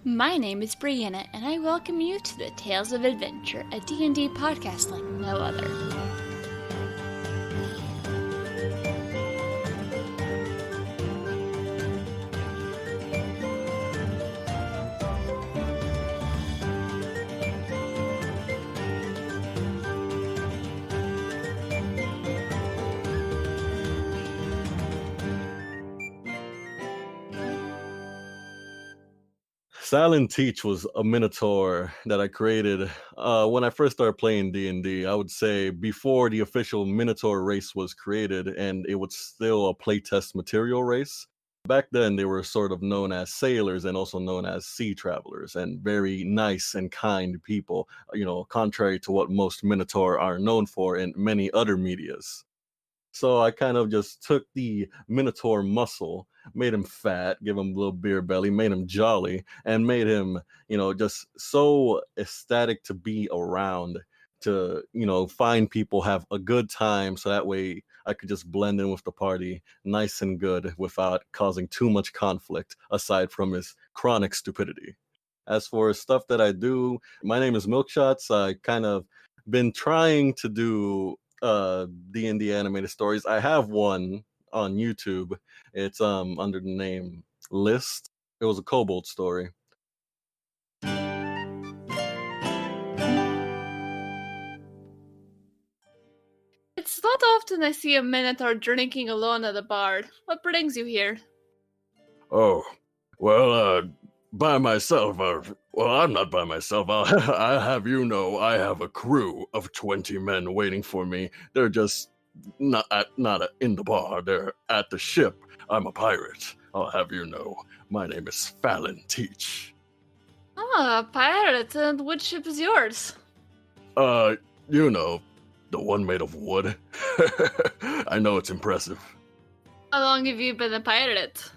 My name is Brianna, and I welcome you to the Tales of Adventure, a D&D podcast like no other. Thallon Teach was a Minotaur that I created when I first started playing D&D. I would say before the official Minotaur race was created, and it was still a playtest material race. Back then, they were sort of known as sailors and also known as sea travelers, and very nice and kind people, contrary to what most Minotaur are known for in many other medias. So I kind of just took the Minotaur muscle, made him fat, give him a little beer belly, made him jolly, and made him, just so ecstatic to be around, to, find people, have a good time. So that way I could just blend in with the party nice and good without causing too much conflict, aside from his chronic stupidity. As for stuff that I do, my name is Milkshots. I kind of been trying to do D&D animated stories. I have one on YouTube. It's under the name List. It was a kobold story. It's not often I see a Minotaur drinking alone at a bar. What brings you here? Oh, well, by myself. Well, I'm not by myself. I have I have a crew of 20 men waiting for me. They're just not in the bar. They're at the ship. I'm a pirate. I'll have you know. My name is Thallon Teach. Ah, pirate, and which ship is yours? The one made of wood. I know it's impressive. How long have you been a pirate?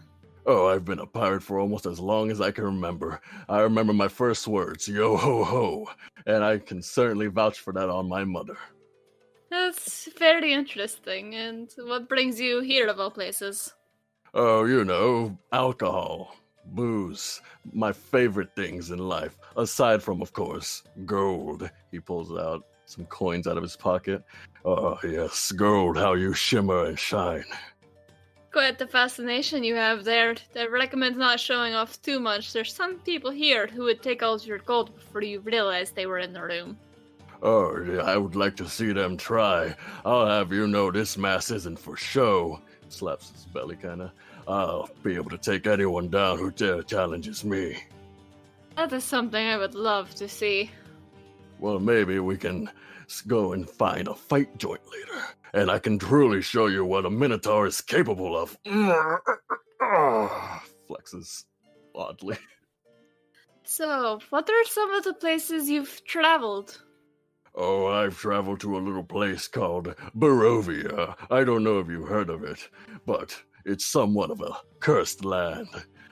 Oh, I've been a pirate for almost as long as I can remember. I remember my first words, yo ho ho, and I can certainly vouch for that on my mother. That's very interesting. And what brings you here of all places? Oh, alcohol, booze, my favorite things in life, aside from, of course, gold. He pulls out some coins out of his pocket. Oh, yes, gold, how you shimmer and shine. Quite the fascination you have there. I recommend not showing off too much. There's some people here who would take all your gold before you realized they were in the room. Oh, yeah, I would like to see them try. I'll have you know this mass isn't for show. Slaps his belly, kinda. I'll be able to take anyone down who challenges me. That is something I would love to see. Well, maybe we can go and find a fight joint later, and I can truly show you what a Minotaur is capable of. Flexes oddly. So, what are some of the places you've traveled? Oh, I've traveled to a little place called Barovia. I don't know if you've heard of it, but it's somewhat of a cursed land.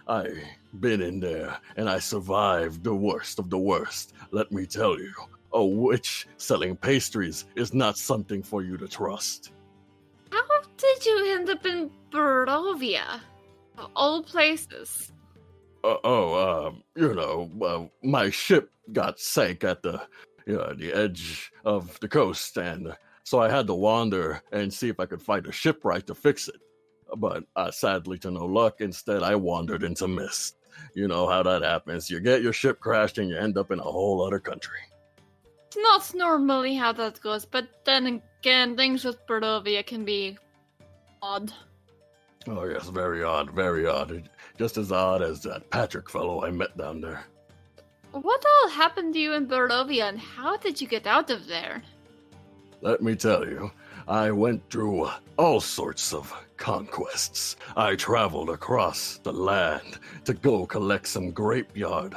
I've been in there, and I survived the worst of the worst, let me tell you. A witch selling pastries is not something for you to trust. How did you end up in Barovia? Of all places. My ship got sank at the edge of the coast, and so I had to wander and see if I could find a shipwright to fix it. But sadly, to no luck, instead I wandered into mist. You know how that happens. You get your ship crashed and you end up in a whole other country. It's not normally how that goes, but then again, things with Barovia can be odd. Oh yes, very odd, very odd. Just as odd as that Patrick fellow I met down there. What all happened to you in Barovia, and how did you get out of there? Let me tell you, I went through all sorts of conquests. I traveled across the land to go collect some grapeyard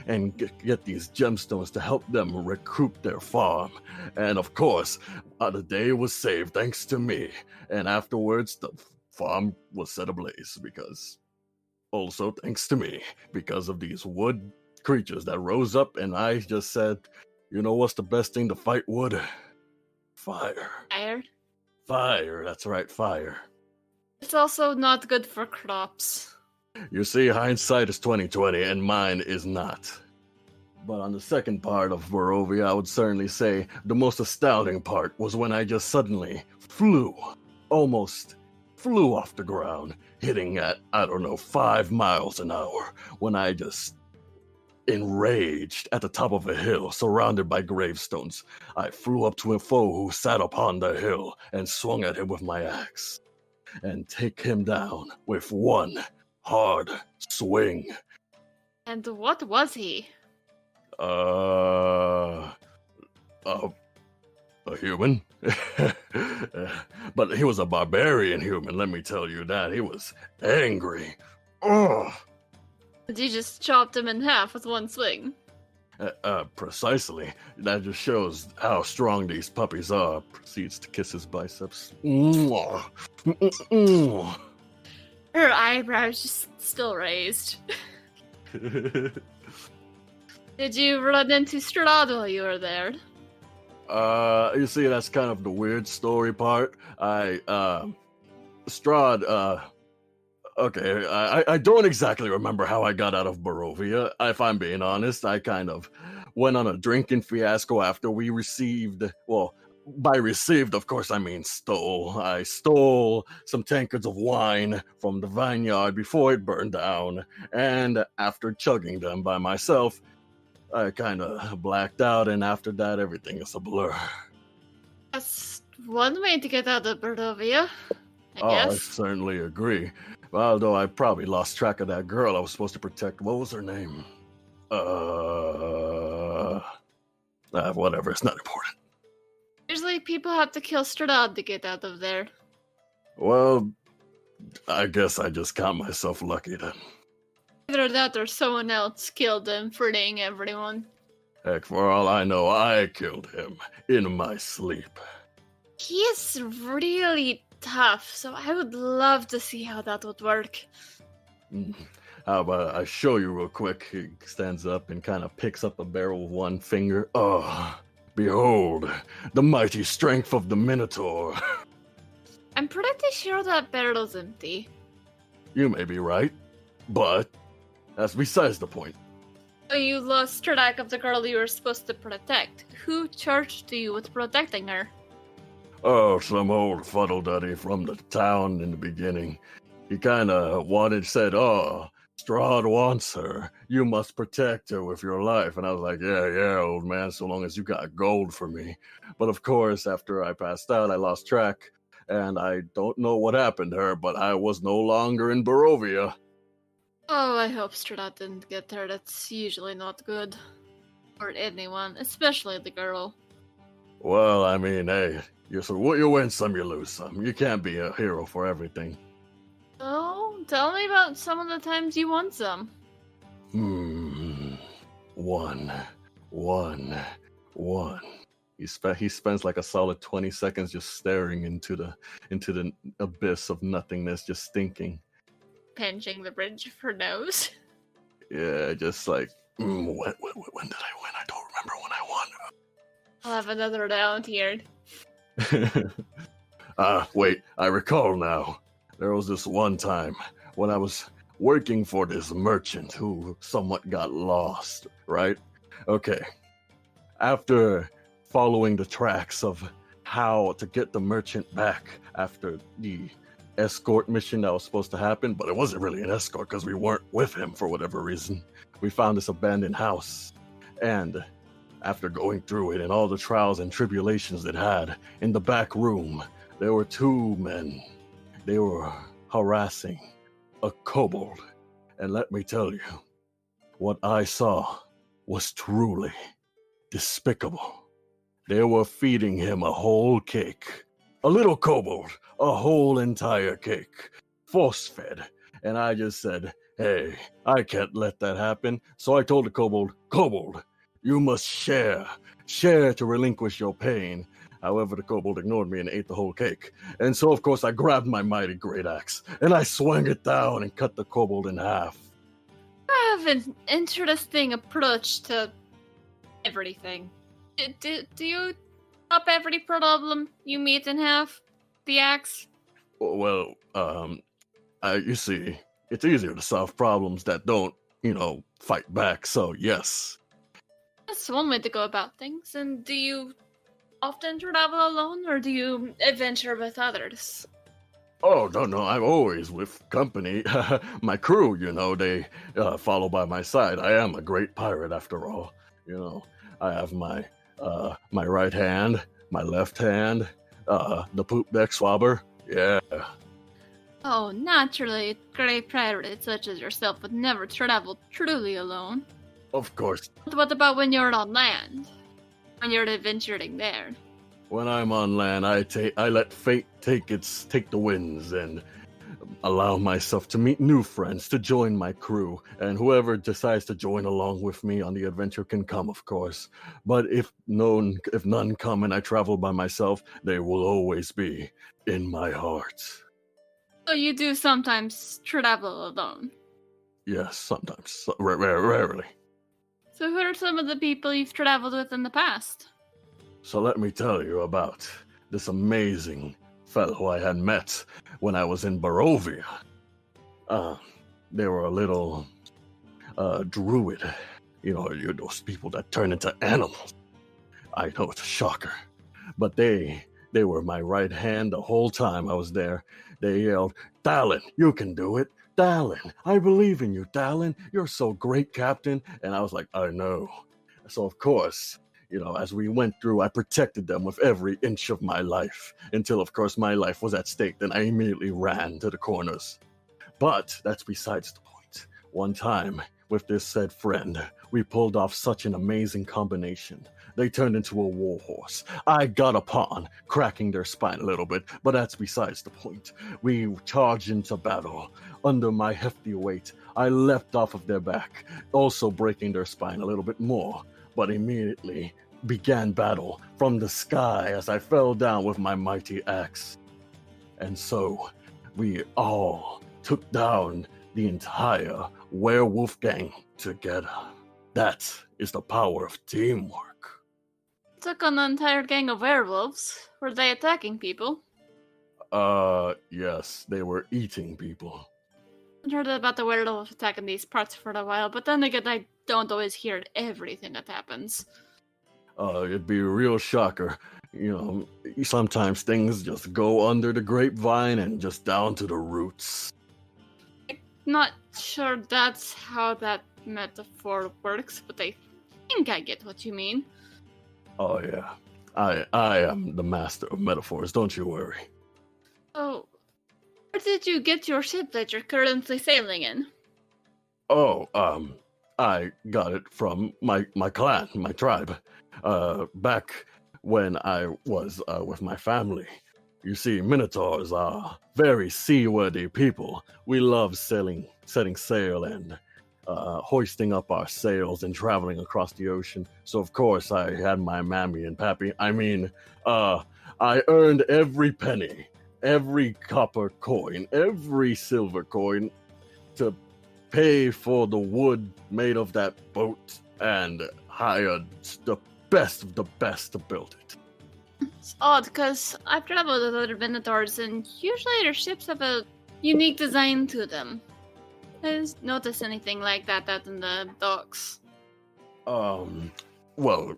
and get these gemstones to help them recruit their farm. And of course, the day was saved thanks to me. And afterwards, the farm was set ablaze because of these wood creatures that rose up, and I just said, you know what's the best thing to fight wood? Fire. Fire, that's right, fire. It's also not good for crops. You see, hindsight is 20/20, and mine is not. But on the second part of Barovia, I would certainly say the most astounding part was when I just suddenly almost flew off the ground, hitting at, I don't know, 5 miles an hour, when I just, enraged, at the top of a hill, surrounded by gravestones, I flew up to a foe who sat upon the hill and swung at him with my axe, and take him down with one hard swing. And what was he? Uh, a human. But he was a barbarian human, let me tell you that. He was angry. Ugh. You just chopped him in half with one swing. Precisely. That just shows how strong these puppies are. Proceeds to kiss his biceps. Mwah. Mm-mm. Her eyebrows just still raised. Did you run into Strahd while you were there? You see, that's kind of the weird story part. Strahd, okay, I don't exactly remember how I got out of Barovia. If I'm being honest, I kind of went on a drinking fiasco after we received, well, by received, of course, I mean stole. I stole some tankards of wine from the vineyard before it burned down, and after chugging them by myself, I kind of blacked out, and after that, everything is a blur. That's one way to get out of Barovia, I I guess. certainly agree. Although I probably lost track of that girl I was supposed to protect. What was her name? Whatever, it's not important. Usually people have to kill Strahd to get out of there. Well, I guess I just count myself lucky then. Either that or someone else killed him, freeing everyone. Heck, for all I know, I killed him in my sleep. He is really tough, so I would love to see how that would work. How about I show you real quick? He stands up and kind of picks up a barrel with one finger. Oh, behold, the mighty strength of the Minotaur. I'm pretty sure that barrel's empty. You may be right, but that's besides the point. So you lost track of the girl you were supposed to protect. Who charged you with protecting her? Oh, some old fuddle-duddy from the town in the beginning. He kinda said, oh, Strahd wants her. You must protect her with your life. And I was like, yeah, old man, so long as you got gold for me. But of course, after I passed out, I lost track. And I don't know what happened to her, but I was no longer in Barovia. Oh, I hope Strahd didn't get her. That's usually not good. For anyone, especially the girl. Well, I mean, hey, you win some, you lose some. You can't be a hero for everything. Oh, tell me about some of the times you won some. One. He spends like a solid 20 seconds just staring into the abyss of nothingness, just thinking. Pinching the bridge of her nose. Yeah, just like, when did I win? I don't remember when I won. I'll have another round here. Wait, I recall now. There was this one time when I was working for this merchant who somewhat got lost, right? Okay. After following the tracks of how to get the merchant back after the escort mission that was supposed to happen, but it wasn't really an escort because we weren't with him for whatever reason. We found this abandoned house, and after going through it and all the trials and tribulations it had, in the back room, there were two men. They were harassing a kobold. And let me tell you, what I saw was truly despicable. They were feeding him a whole cake. A little kobold, a whole entire cake. Force-fed. And I just said, hey, I can't let that happen. So I told the kobold, you must share to relinquish your pain. However, the kobold ignored me and ate the whole cake. And so, of course, I grabbed my mighty great axe, and I swung it down and cut the kobold in half. I have an interesting approach to everything. Do you chop every problem you meet in half? The axe? Well, you see, it's easier to solve problems that don't, fight back. So yes. That's one way to go about things. And do you often travel alone, or do you adventure with others? Oh, no, I'm always with company. My crew, they follow by my side. I am a great pirate after all. I have my right hand, my left hand, the poop deck swabber. Yeah. Oh, naturally, great pirates such as yourself would never travel truly alone. Of course. But what about when you're on land? When you're adventuring there? When I'm on land, I let fate take the winds and allow myself to meet new friends, to join my crew, and whoever decides to join along with me on the adventure can come, of course. But if none come and I travel by myself, they will always be in my heart. So you do sometimes travel alone? Yes, sometimes. Rarely. So who are some of the people you've traveled with in the past? So let me tell you about this amazing fellow I had met when I was in Barovia. They were a little druid. You're those people that turn into animals. I know it's a shocker. But they were my right hand the whole time I was there. They yelled, "Thallon, you can do it. Thallon, I believe in you, Thallon. You're so great, Captain." And I was like, I know. So of course, as we went through, I protected them with every inch of my life until, of course, my life was at stake. Then I immediately ran to the corners. But that's besides the point. One time, with this said friend, we pulled off such an amazing combination. They turned into a warhorse. I got upon, cracking their spine a little bit, but that's besides the point. We charged into battle. Under my hefty weight, I leapt off of their back, also breaking their spine a little bit more, but immediately began battle from the sky as I fell down with my mighty axe. And so, we all took down the entire werewolf gang together. That is the power of teamwork. Took on the entire gang of werewolves. Were they attacking people? Yes, they were eating people. I've heard about the werewolves attacking these parts for a while, but then again, I don't always hear everything that happens. It'd be a real shocker. Sometimes things just go under the grapevine and just down to the roots. Not sure that's how that metaphor works, but I think I get what you mean. Oh yeah, I am the master of metaphors, don't you worry. Oh, where did you get your ship that you're currently sailing in? Oh, I got it from my clan, my tribe, back when I was with my family. You see, Minotaurs are very seaworthy people. We love setting sail and hoisting up our sails and traveling across the ocean. So of course I had my mammy and pappy. I earned every penny, every copper coin, every silver coin to pay for the wood made of that boat and hired the best of the best to build it. It's odd, because I've traveled with other Minotaurs, and usually their ships have a unique design to them. I didn't notice anything like that out in the docks. Well,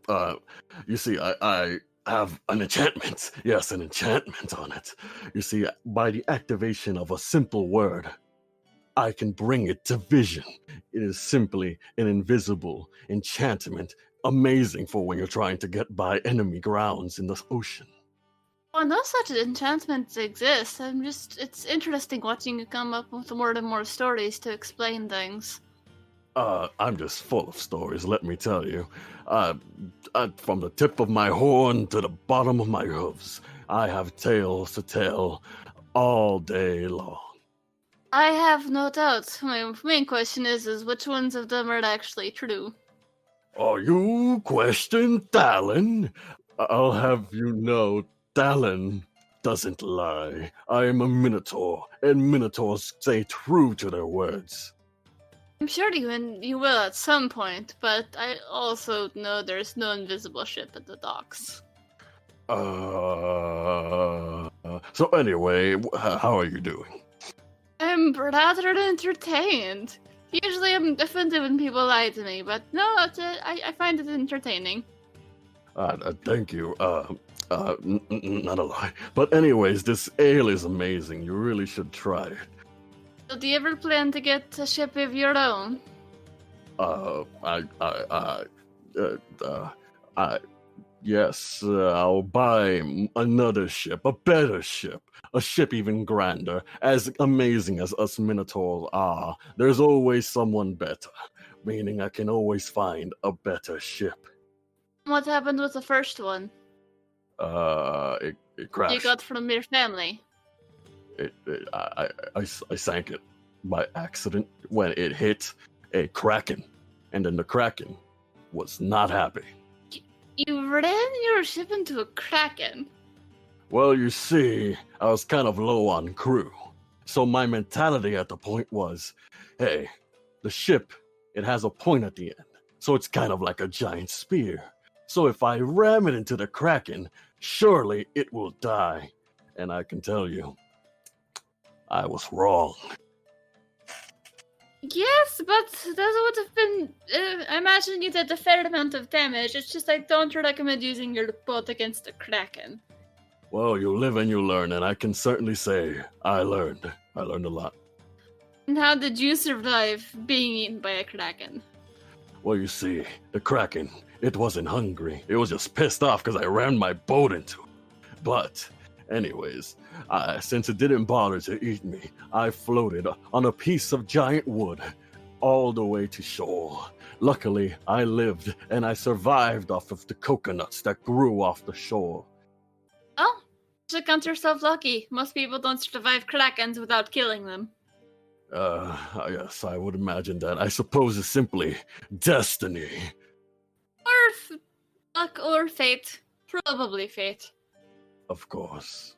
you see, I have an enchantment. Yes, an enchantment on it. You see, by the activation of a simple word, I can bring it to vision. It is simply an invisible enchantment, amazing for when you're trying to get by enemy grounds in the ocean. Well, no such enchantments exist. It's interesting watching you come up with more and more stories to explain things. I'm just full of stories, let me tell you. From the tip of my horn to the bottom of my hooves, I have tales to tell all day long. I have no doubt. My main question is which ones of them are actually true? Oh, you question Thallon? I'll have you know, Thallon doesn't lie. I am a Minotaur, and Minotaurs stay true to their words. I'm sure you will at some point, but I also know there's no invisible ship at the docks. So anyway, how are you doing? I'm rather entertained. Usually I'm offended when people lie to me, but no, I find it entertaining. Thank you. Not a lie. But anyways, this ale is amazing. You really should try it. So do you ever plan to get a ship of your own? Yes, I'll buy another ship, a better ship, a ship even grander. As amazing as us Minotaurs are, there's always someone better, meaning I can always find a better ship. What happened with the first one? It crashed. You got from your family? I sank it by accident when it hit a kraken, and then the kraken was not happy. You ran your ship into a kraken? Well, you see, I was kind of low on crew, so my mentality at the point was, hey, the ship, it has a point at the end, so it's kind of like a giant spear. So if I ram it into the kraken, surely it will die. And I can tell you, I was wrong. Yes, but that would have been... I imagine you did a fair amount of damage. It's just I don't recommend using your boat against a kraken. Well, you live and you learn, and I can certainly say I learned. I learned a lot. And how did you survive being eaten by a kraken? Well, you see, the kraken, it wasn't hungry. It was just pissed off because I rammed my boat into it. But, anyways, since it didn't bother to eat me, I floated on a piece of giant wood all the way to shore. Luckily, I lived and I survived off of the coconuts that grew off the shore. Oh, you should count yourself lucky. Most people don't survive krakens without killing them. Yes, I would imagine that. I suppose it's simply destiny. Or luck or fate. Probably fate. Of course.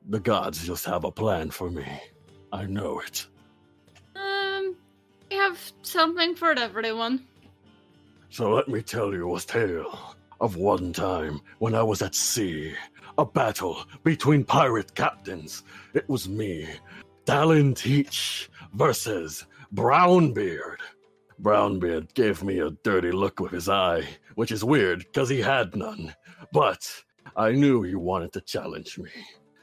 The gods just have a plan for me. I know it. We have something for everyone. So let me tell you a tale of one time when I was at sea. A battle between pirate captains. It was me, Thallon versus Brownbeard. Brownbeard gave me a dirty look with his eye, which is weird because he had none. But I knew he wanted to challenge me.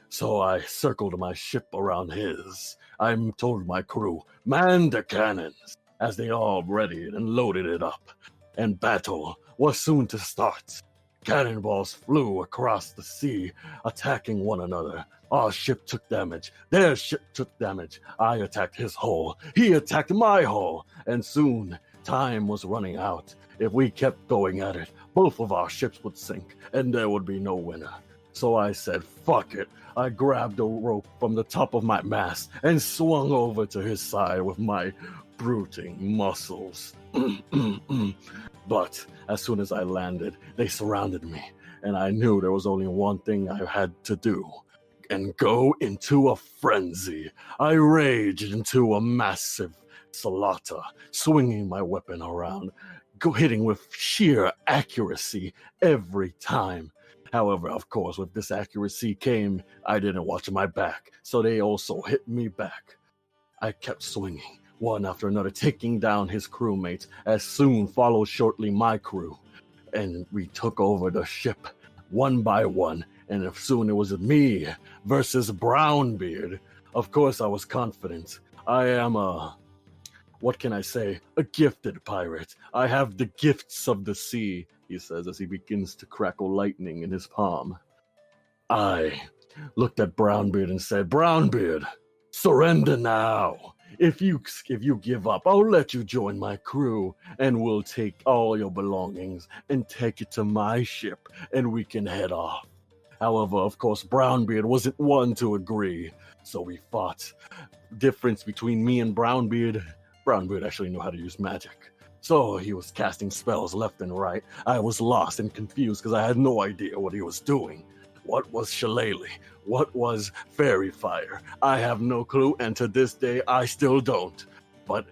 So I circled my ship around his. I told my crew, man the cannons, as they all readied and loaded it up. And battle was soon to start. Cannonballs flew across the sea, attacking one another. Our ship took damage. Their ship took damage. I attacked his hull. He attacked my hull. And soon, time was running out. If we kept going at it, both of our ships would sink, and there would be no winner. So I said, fuck it. I grabbed a rope from the top of my mast and swung over to his side with my brooding muscles. But as soon as I landed, they surrounded me, and I knew there was only one thing I had to do, and go into a frenzy. I raged into a massive slaughter, swinging my weapon around, hitting with sheer accuracy every time. However, of course, with this accuracy came, I didn't watch my back, so they also hit me back. I kept swinging, one after another, taking down his crewmates, as soon followed shortly my crew. And we took over the ship, one by one, and soon it was me versus Brownbeard. Of course, I was confident. I am what can I say? A gifted pirate. I have the gifts of the sea, he says as he begins to crackle lightning in his palm. I looked at Brownbeard and said, Brownbeard, surrender now. If you give up, I'll let you join my crew, and we'll take all your belongings and take it to my ship, and we can head off. However, of course, Brownbeard wasn't one to agree, so we fought. Difference between me and Brownbeard actually knew how to use magic. So he was casting spells left and right. I was lost and confused because I had no idea what he was doing. What was shillelagh? What was fairy fire? I have no clue, and to this day, I still don't. But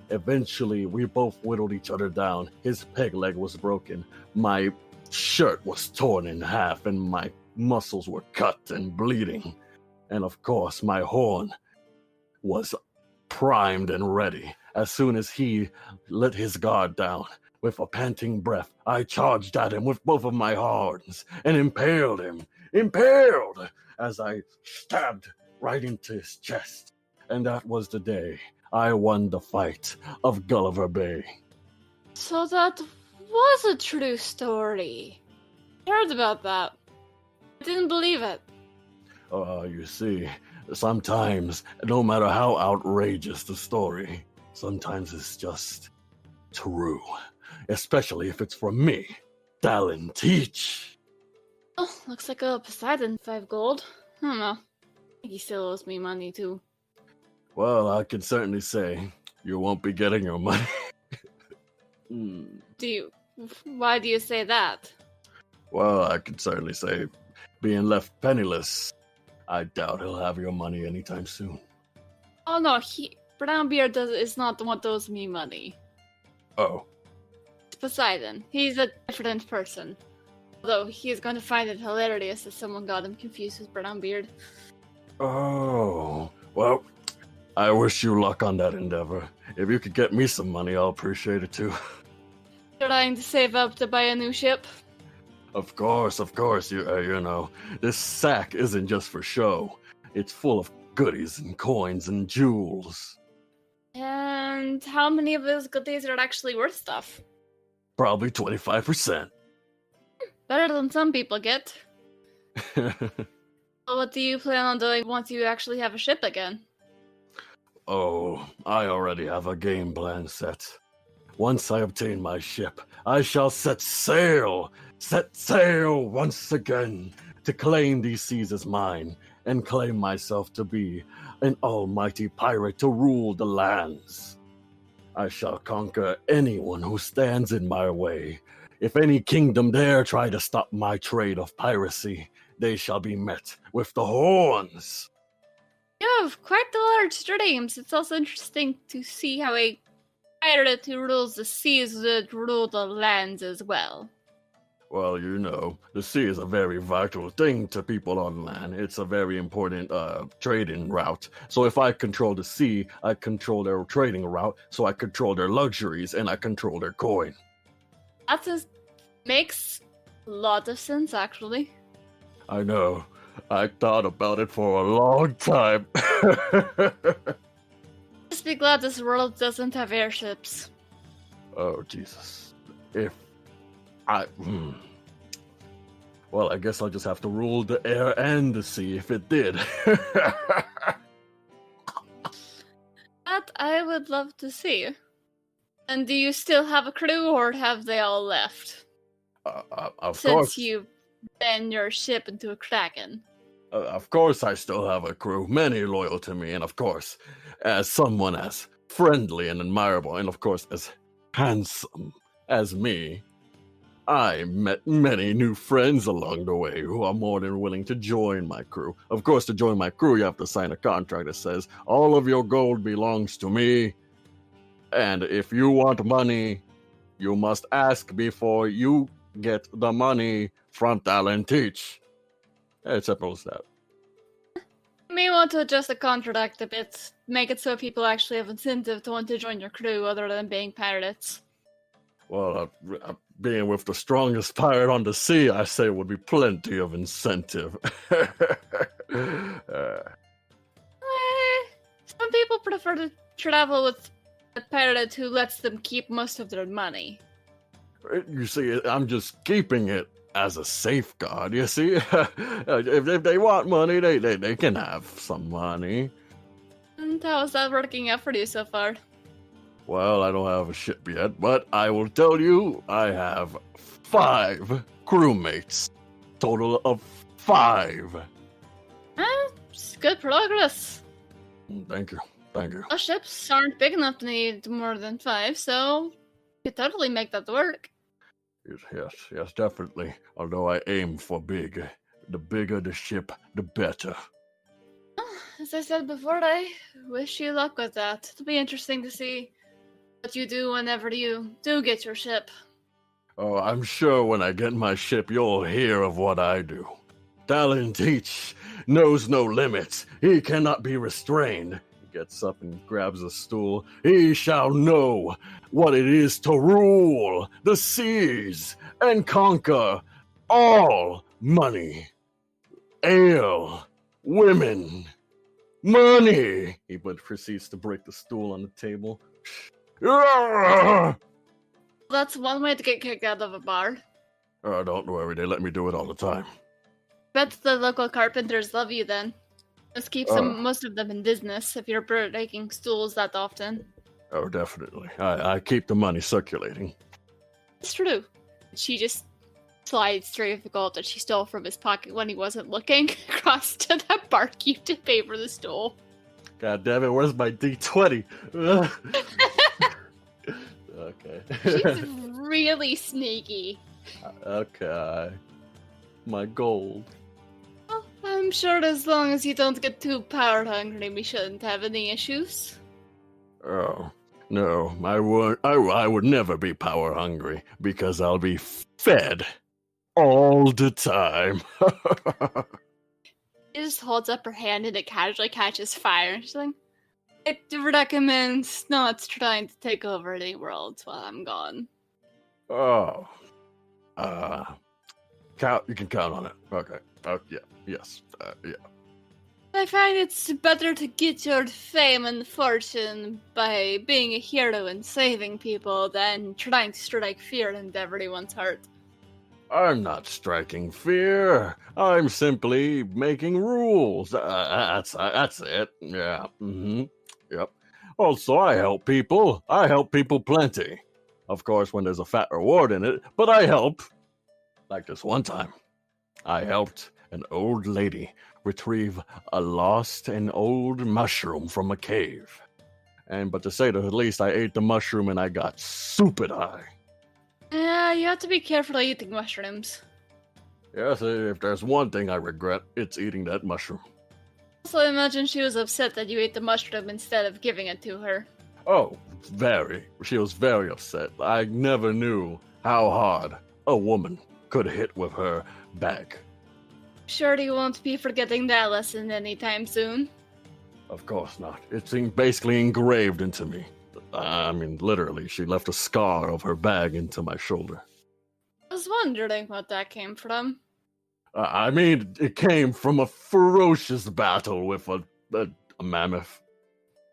eventually, we both whittled each other down. His peg leg was broken. My shirt was torn in half, and my muscles were cut and bleeding. And of course, my horn was primed and ready. As soon as he let his guard down, with a panting breath, I charged at him with both of my horns and impaled him. Impaled! As I stabbed right into his chest. And that was the day I won the fight of Gulliver Bay. So that was a true story. I heard about that. I didn't believe it. You see, sometimes, no matter how outrageous the story, sometimes it's just true. Especially if it's from me, Thallon Teach. Oh, looks like a Poseidon 5 gold. I don't know. I think he still owes me money too. Well, I can certainly say you won't be getting your money. Why do you say that? Well, I can certainly say, being left penniless, I doubt he'll have your money anytime soon. Oh no, Brownbeard is not the one that owes me money. Oh. It's Poseidon. He's a different person. Although he's going to find it hilarious that someone got him confused with Brownbeard. Oh, well, I wish you luck on that endeavor. If you could get me some money, I'll appreciate it too. Trying to save up to buy a new ship? Of course, you know, this sack isn't just for show. It's full of goodies and coins and jewels. And how many of those goodies are actually worth stuff? Probably 25%. Better than some people get. What do you plan on doing once you actually have a ship again? Oh, I already have a game plan set. Once I obtain my ship, I shall set sail once again to claim these seas as mine and claim myself to be an almighty pirate to rule the lands. I shall conquer anyone who stands in my way. If any kingdom dare try to stop my trade of piracy, they shall be met with the horns. You have quite the large dreams. It's also interesting to see how a pirate who rules the seas would rule the lands as well. Well, you know, the sea is a very vital thing to people on land. It's a very important trading route. So if I control the sea, I control their trading route, so I control their luxuries, and I control their coin. That just makes a lot of sense, actually. I know. I thought about it for a long time. Just be glad this world doesn't have airships. Oh, Jesus. Well, I guess I'll just have to rule the air and the sea if it did. That I would love to see. And do you still have a crew, or have they all left? Of Since course. you bend your ship into a kraken. Of course I still have a crew, many loyal to me, and of course, as someone as friendly and admirable, and of course as handsome as me, I met many new friends along the way who are more than willing to join my crew. Of course, to join my crew, you have to sign a contract that says, all of your gold belongs to me, and if you want money, you must ask before you get the money from Thallon Teach. It's simple as that. You may want to adjust the contract a bit, make it so people actually have incentive to want to join your crew other than being pirates. Well, being with the strongest pirate on the sea, I say would be plenty of incentive. Some people prefer to travel with a pirate who lets them keep most of their money. You see, I'm just keeping it as a safeguard, you see? if they want money, they can have some money. And how is that working out for you so far? Well, I don't have a ship yet, but I will tell you, I have 5 crewmates. Total of 5. It's good progress. Thank you. Our ships aren't big enough to need more than 5, so you could totally make that work. Yes, definitely. Although I aim for big. The bigger the ship, the better. As I said before, I wish you luck with that. It'll be interesting to see what you do whenever you do get your ship. Oh, I'm sure when I get my ship, you'll hear of what I do. Thallon Teach knows no limits. He cannot be restrained. gets up and grabs a stool. He shall know what it is to rule the seas and conquer all money, ale, women, money. He proceeds to break the stool on the table. That's one way to get kicked out of a bar. Don't worry, they let me do it all the time. Bet the local carpenters love you then. This keeps most of them in business if you're breaking stools that often. Oh, definitely. I keep the money circulating. It's true. She just slides through the gold that she stole from his pocket when he wasn't looking across to the barkeep to pay for the stool. God damn it, where's my D20? Okay. She's really sneaky. Okay. My gold. Well, I'm sure as long as you don't get too power hungry, we shouldn't have any issues. Oh, no, I would never be power hungry because I'll be fed all the time. She just holds up her hand and it casually catches fire. She's like, I recommend not trying to take over any worlds while I'm gone. Oh. You can count on it. Okay. Yeah. Yes. Yeah. I find it's better to get your fame and fortune by being a hero and saving people than trying to strike fear into everyone's heart. I'm not striking fear. I'm simply making rules. That's it. Yeah. Yep. Also, I help people. I help people plenty. Of course, when there's a fat reward in it, but I help. Like this one time, I helped an old lady retrieve a lost and old mushroom from a cave. But to say the least, I ate the mushroom and I got stupid high. Yeah, you have to be careful eating mushrooms. Yes, if there's one thing I regret, it's eating that mushroom. Also, I imagine she was upset that you ate the mushroom instead of giving it to her. Oh, very. She was very upset. I never knew how hard a woman could hit with her bag. Sure you won't be forgetting that lesson anytime soon. Of course not. It's basically engraved into me. I mean, literally, she left a scar of her bag into my shoulder. I was wondering what that came from. I mean, it came from a ferocious battle with a mammoth.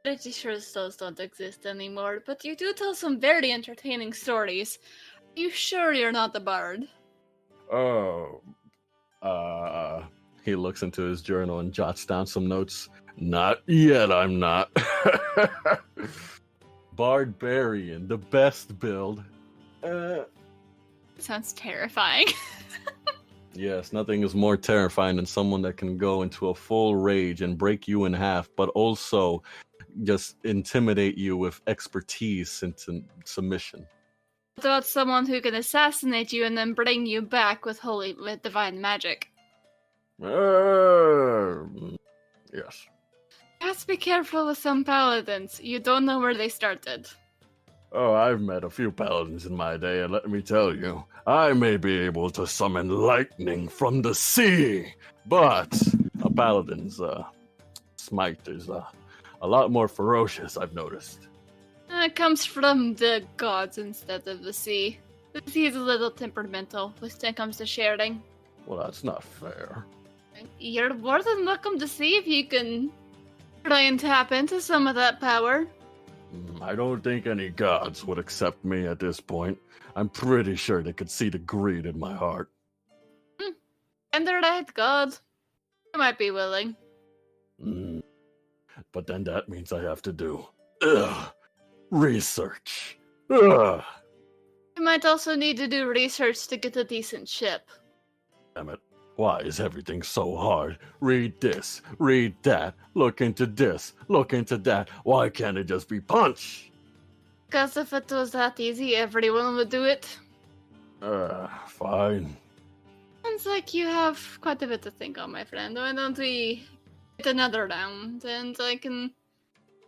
Pretty sure those don't exist anymore, but you do tell some very entertaining stories. Are you sure you're not the bard? Oh, he looks into his journal and jots down some notes. Not yet, I'm not. Barbarian, the best build. Sounds terrifying. Yes, nothing is more terrifying than someone that can go into a full rage and break you in half, but also just intimidate you with expertise into submission. What about someone who can assassinate you and then bring you back with divine magic? Yes. You have to be careful with some paladins. You don't know where they started. Oh, I've met a few paladins in my day, and let me tell you, I may be able to summon lightning from the sea, but a paladin's smite is a lot more ferocious, I've noticed. It comes from the gods instead of the sea. The sea is a little temperamental when it comes to sharing. Well, that's not fair. You're more than welcome to see if you can try and tap into some of that power. I don't think any gods would accept me at this point. I'm pretty sure they could see the greed in my heart. And they're that god. I might be willing. But then that means I have to do research. Ugh. You might also need to do research to get a decent ship. Damn it. Why is everything so hard? Read this, read that, look into this, look into that. Why can't it just be punch? Because if it was that easy, everyone would do it. Fine. Sounds like you have quite a bit to think on, my friend. Why don't we get another round, and I can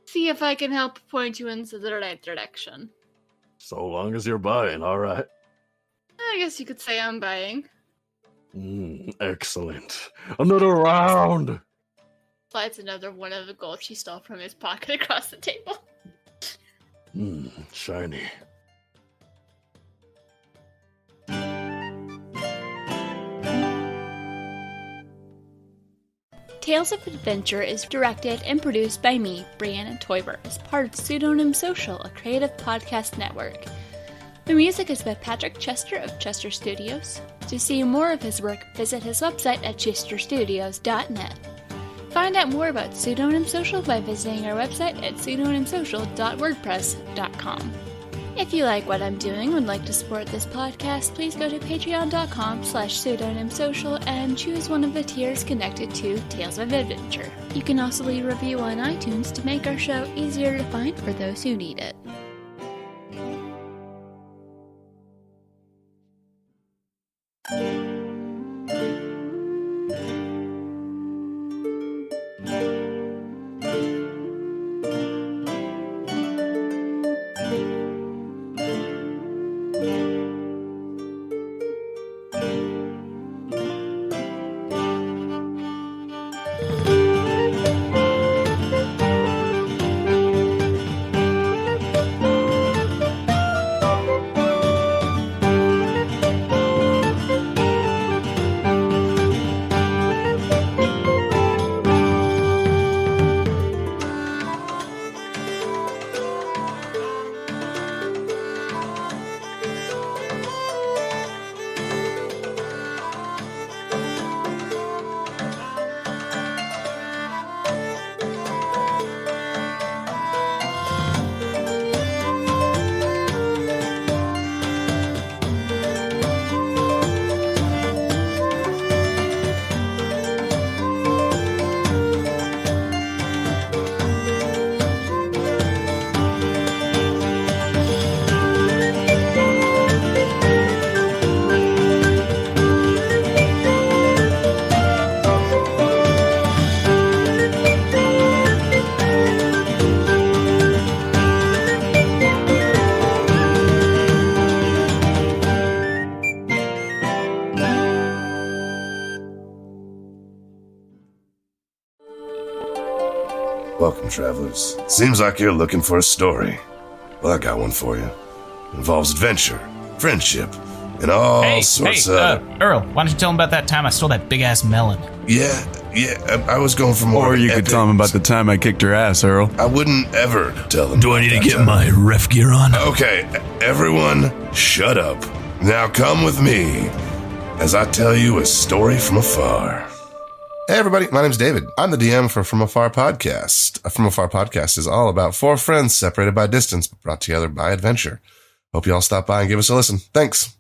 see if I can help point you into the right direction. So long as you're buying, alright. I guess you could say I'm buying. Excellent. Another round! slides another one of the gold she stole from his pocket across the table. Shiny. Tales of Adventure is directed and produced by me, Brianna Toiber, as part of Pseudonym Social, a creative podcast network. The music is by Patrick Chester of Chester Studios. To see more of his work, visit his website at chesterstudios.net. Find out more about Pseudonym Social by visiting our website at pseudonymsocial.wordpress.com. If you like what I'm doing and would like to support this podcast, please go to patreon.com/pseudonymsocial and choose one of the tiers connected to Tales of Adventure. You can also leave a review on iTunes to make our show easier to find for those who need it. Welcome, travelers. Seems like you're looking for a story. Well, I got one for you. It involves adventure, friendship, and all sorts of... Earl, why don't you tell him about that time I stole that big-ass melon? Yeah, I was going for more... Or you could tell him about the time I kicked her ass, Earl. I wouldn't ever tell them. Do I need to get my ref gear on? Okay, everyone, shut up. Now come with me as I tell you a story from afar. Hey everybody, my name's David. I'm the DM for From Afar Podcast. A From Afar Podcast is all about four friends separated by distance, but brought together by adventure. Hope you all stop by and give us a listen. Thanks.